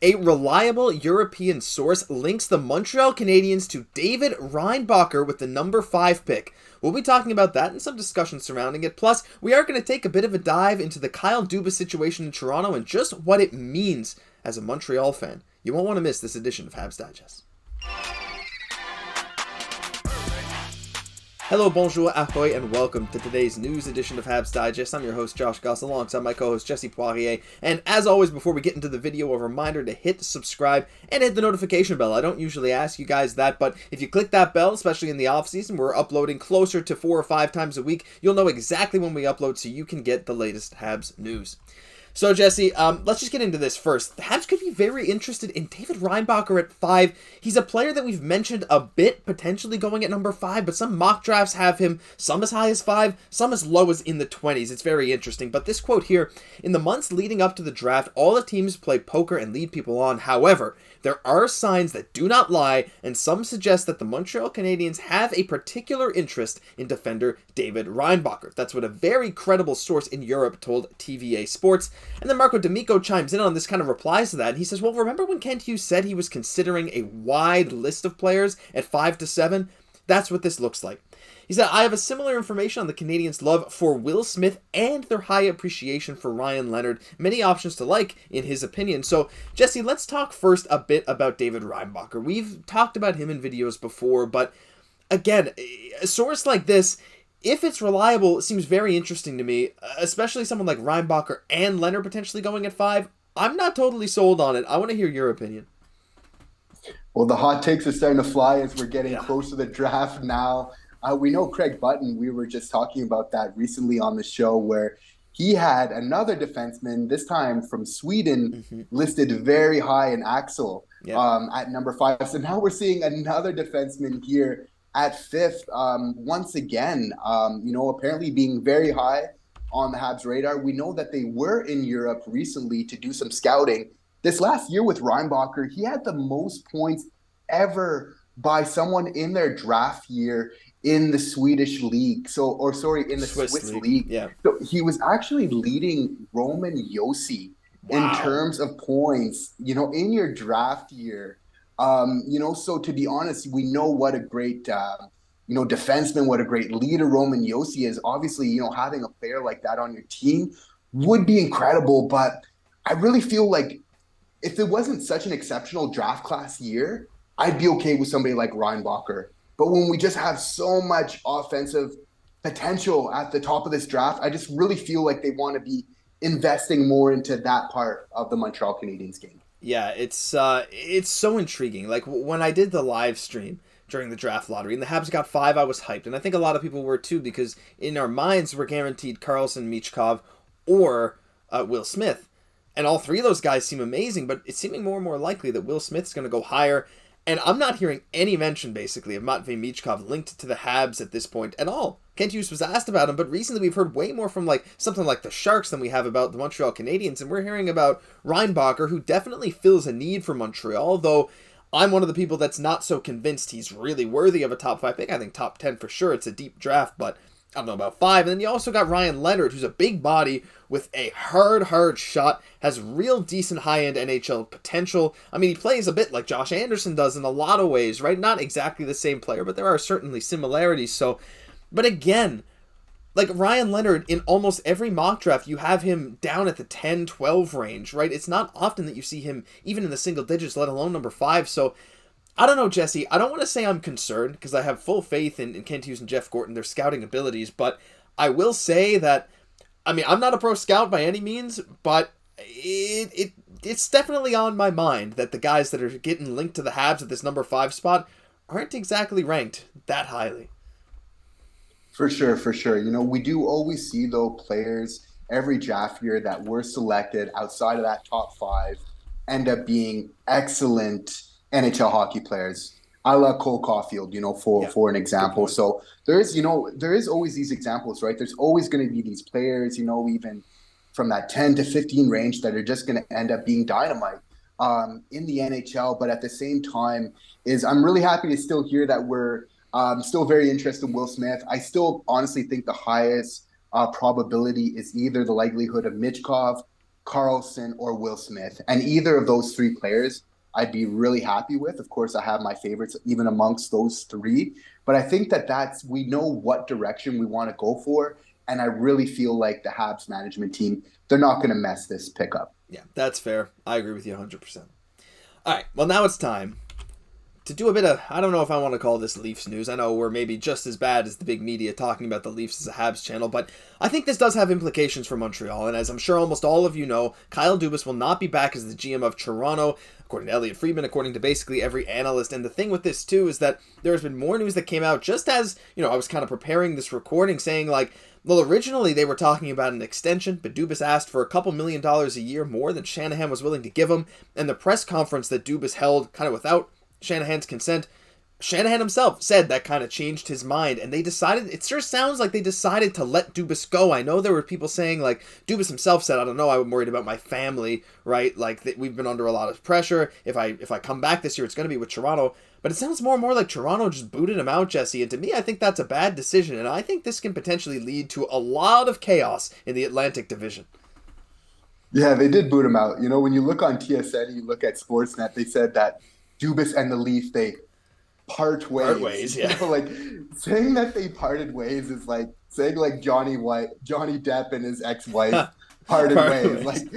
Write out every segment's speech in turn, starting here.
A reliable European source links the Montreal Canadiens to David Reinbacher with the number 5 pick. We'll be talking about that and some discussion surrounding it. Plus, we are going to take a bit of a dive into the Kyle Dubas situation in Toronto and just what it means as a Montreal fan. You won't want to miss this edition of Habs Digest. Hello, bonjour, ahoy, and welcome to today's news edition of Habs Digest. I'm your host, Josh Gosse, alongside my co-host, Jesse Poirier. And as always, before we get into the video, a reminder to hit subscribe and hit the notification bell. I don't usually ask you guys that, but if you click that bell, especially in the off-season, we're uploading closer to 4 or 5 times a week. You'll know exactly when we upload so you can get the latest Habs news. So, Jesse, let's just get into this first. The Habs could be very interested in David Reinbacher at 5. He's a player that we've mentioned a bit, potentially going at number 5, but some mock drafts have him some as high as 5, some as low as in the 20s. It's very interesting. But this quote here, in the months leading up to the draft, all the teams play poker and lead people on. However, there are signs that do not lie, and some suggest that the Montreal Canadiens have a particular interest in defender David Reinbacher. That's what a very credible source in Europe told TVA Sports. And then Marco D'Amico chimes in on this, kind of replies to that, and he says, well, remember when Kent Hughes said he was considering a wide list of players at 5 to 7? That's what this looks like. He said, I have a similar information on the Canadiens' love for Will Smith and their high appreciation for Ryan Leonard. Many options to like, in his opinion. So, Jesse, let's talk first a bit about David Reinbacher. We've talked about him in videos before, but again, a source like this, if it's reliable, it seems very interesting to me, especially someone like Reinbacher and Leonard potentially going at 5. I'm not totally sold on it. I want to hear your opinion. Well, the hot takes are starting to fly as we're getting close to the draft now. We know Craig Button, we were just talking about that recently on the show, where he had another defenseman, this time from Sweden, listed very high in Axel at number 5. So now we're seeing another defenseman here at 5th, once again, apparently being very high on the Habs radar. We know that they were in Europe recently to do some scouting. This last year with Reinbacher, he had the most points ever by someone in their draft year in the Swedish league. In the Swiss league. Yeah. So he was actually leading Roman Josi in terms of points, in your draft year. So to be honest, we know what a great, defenseman, what a great leader Roman Josi is. Obviously, having a player like that on your team would be incredible. But I really feel like if it wasn't such an exceptional draft class year, I'd be okay with somebody like Reinbacher. But when we just have so much offensive potential at the top of this draft, I just really feel like they want to be investing more into that part of the Montreal Canadiens game. Yeah, it's so intriguing. Like, when I did the live stream during the draft lottery and the Habs got 5, I was hyped. And I think a lot of people were too, because in our minds we're guaranteed Karlsson, Michkov, or Will Smith. And all 3 of those guys seem amazing, but it's seeming more and more likely that Will Smith's going to go higher. And I'm not hearing any mention, basically, of Matvei Michkov linked to the Habs at this point at all. Kent Hughes was asked about him, but recently we've heard way more from something like the Sharks than we have about the Montreal Canadiens, and we're hearing about Reinbacher, who definitely fills a need for Montreal, though I'm one of the people that's not so convinced he's really worthy of a top 5 pick. I think top 10 for sure. It's a deep draft, but I don't know about 5. And then you also got Ryan Leonard, who's a big body with a hard shot, has real decent high-end NHL potential. I mean, he plays a bit like Josh Anderson does in a lot of ways, right? Not exactly the same player, but there are certainly similarities. So, but again, like Ryan Leonard, in almost every mock draft, you have him down at the 10-12 range, right? It's not often that you see him even in the single digits, let alone number 5. So, I don't know, Jesse. I don't want to say I'm concerned, because I have full faith in Kent Hughes and Jeff Gorton, their scouting abilities, but I will say that, I mean, I'm not a pro scout by any means, but it's definitely on my mind that the guys that are getting linked to the Habs at this number 5 spot aren't exactly ranked that highly. For sure. We do always see, though, players every draft year that were selected outside of that top 5 end up being excellent NHL hockey players. I love Cole Caufield, for an example. So there is always these examples, right? There's always going to be these players, even from that 10 to 15 range that are just going to end up being dynamite in the NHL. But at the same time, I'm really happy to still hear that we're still very interested in Will Smith. I still honestly think the highest probability is either the likelihood of Michkov Carlson, or Will Smith. And either of those three players I'd be really happy with. Of course, I have my favorites even amongst those three. But I think we know what direction we want to go for. And I really feel like the Habs management team, they're not going to mess this pickup. Yeah, that's fair. I agree with you 100%. All right, well, now it's time to do a bit of, I don't know if I want to call this Leafs news. I know we're maybe just as bad as the big media talking about the Leafs as a Habs channel, but I think this does have implications for Montreal. And as I'm sure almost all of you know, Kyle Dubas will not be back as the GM of Toronto, according to Elliotte Friedman, according to basically every analyst. And the thing with this, too, is that there has been more news that came out just as, I was kind of preparing this recording saying, like, well, originally they were talking about an extension, but Dubas asked for a couple $1 million a year more than Shanahan was willing to give him. And the press conference that Dubas held kind of without Shanahan's consent, Shanahan himself said that kind of changed his mind, and they decided, it sure sounds like they decided to let Dubas go. I know there were people saying, like, Dubas himself said, I don't know, I'm worried about my family, right? Like, we've been under a lot of pressure. If I come back this year, it's going to be with Toronto. But it sounds more and more like Toronto just booted him out, Jesse, and to me, I think that's a bad decision, and I think this can potentially lead to a lot of chaos in the Atlantic Division. Yeah, they did boot him out. When you look on TSN, you look at Sportsnet, they said that Dubas and the Leaf, they part ways. Part ways, yeah. Like, saying that they parted ways is like saying like Johnny Depp and his ex-wife parted ways. Like,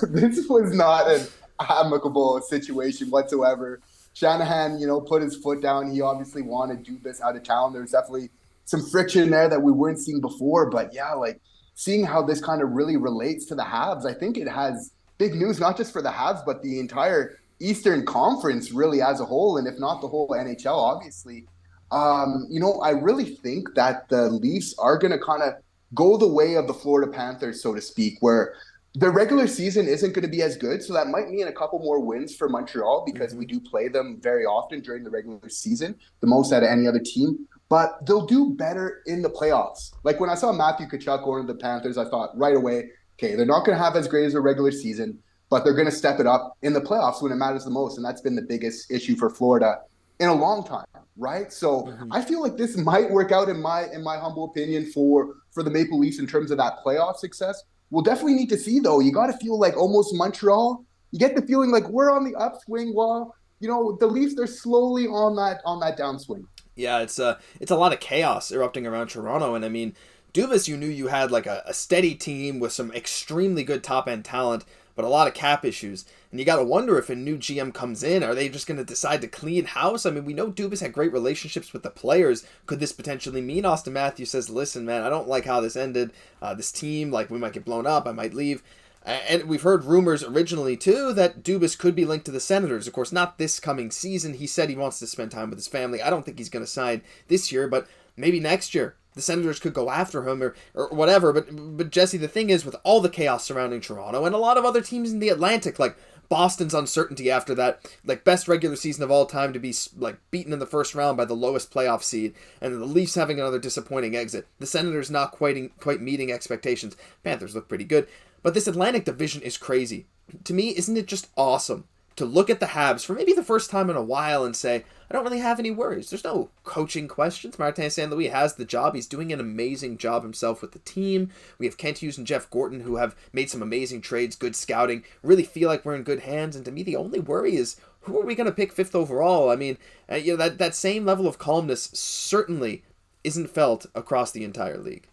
this was not an amicable situation whatsoever. Shanahan, put his foot down. He obviously wanted Dubas out of town. There's definitely some friction there that we weren't seeing before. But yeah, like, seeing how this kind of really relates to the Habs, I think it has big news, not just for the Habs, but the entire Eastern Conference really as a whole, and if not the whole NHL, obviously. I really think that the Leafs are going to kind of go the way of the Florida Panthers, so to speak, where their regular season isn't going to be as good. So that might mean a couple more wins for Montreal because we do play them very often during the regular season, the most out of any other team. But they'll do better in the playoffs. Like when I saw Matthew Tkachuk going to the Panthers, I thought right away, okay, they're not going to have as great as a regular season, but they're going to step it up in the playoffs when it matters the most. And that's been the biggest issue for Florida in a long time, right? So I feel like this might work out in my humble opinion for the Maple Leafs in terms of that playoff success. We'll definitely need to see, though. You got to feel like almost Montreal, you get the feeling like we're on the upswing while, the Leafs, they're slowly on that downswing. Yeah, it's a lot of chaos erupting around Toronto. And I mean, Dubas, you knew you had like a steady team with some extremely good top-end talent, but a lot of cap issues. And you got to wonder if a new GM comes in, are they just going to decide to clean house? I mean, we know Dubas had great relationships with the players. Could this potentially mean Austin Matthews says, listen, man, I don't like how this ended. This team, like, we might get blown up. I might leave. And we've heard rumors originally, too, that Dubas could be linked to the Senators. Of course, not this coming season. He said he wants to spend time with his family. I don't think he's going to sign this year, but maybe next year. The Senators could go after him or whatever. But Jesse, the thing is, with all the chaos surrounding Toronto and a lot of other teams in the Atlantic, like Boston's uncertainty after that, like best regular season of all time to be like beaten in the first round by the lowest playoff seed, and then the Leafs having another disappointing exit. The Senators not quite meeting expectations. Panthers look pretty good. But this Atlantic division is crazy. To me, isn't it just awesome to look at the Habs for maybe the first time in a while and say, I don't really have any worries. There's no coaching questions. Martin St. Louis has the job. He's doing an amazing job himself with the team. We have Kent Hughes and Jeff Gorton who have made some amazing trades, good scouting, really feel like we're in good hands. And to me, the only worry is, who are we going to pick 5th overall? I mean, that same level of calmness certainly isn't felt across the entire league.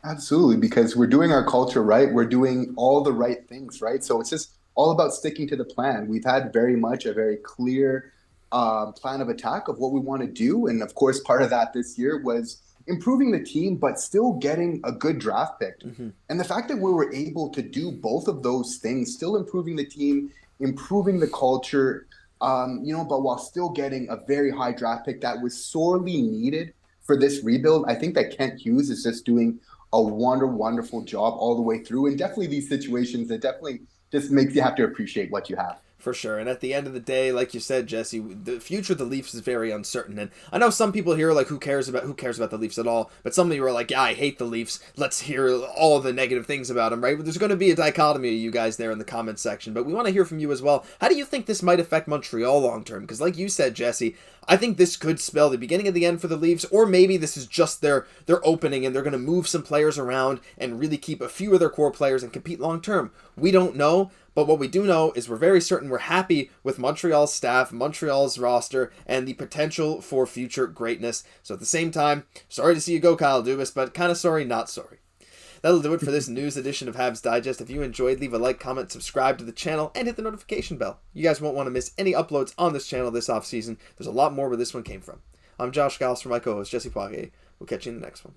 Absolutely, because we're doing our culture right. We're doing all the right things, right? So it's just all about sticking to the plan. We've had very much a very clear plan of attack of what we want to do. And of course, part of that this year was improving the team, but still getting a good draft pick. And the fact that we were able to do both of those things, still improving the team, improving the culture, but while still getting a very high draft pick that was sorely needed for this rebuild, I think that Kent Hughes is just doing a wonderful job all the way through. And definitely these situations, it definitely just makes you have to appreciate what you have. For sure. And at the end of the day, like you said, Jesse, the future of the Leafs is very uncertain. And I know some people here are like, who cares about the Leafs at all? But some of you are like, yeah, I hate the Leafs. Let's hear all the negative things about them, right? But there's going to be a dichotomy of you guys there in the comments section. But we want to hear from you as well. How do you think this might affect Montreal long term? Because like you said, Jesse, I think this could spell the beginning of the end for the Leafs, or maybe this is just their opening and they're going to move some players around and really keep a few of their core players and compete long term. We don't know. But what we do know is we're very certain we're happy with Montreal's staff, Montreal's roster, and the potential for future greatness. So at the same time, sorry to see you go, Kyle Dubas, but kind of sorry, not sorry. That'll do it for this news edition of Habs Digest. If you enjoyed, leave a like, comment, subscribe to the channel, and hit the notification bell. You guys won't want to miss any uploads on this channel this offseason. There's a lot more where this one came from. I'm Josh Gosse for my co-host, Jesse Poirier. We'll catch you in the next one.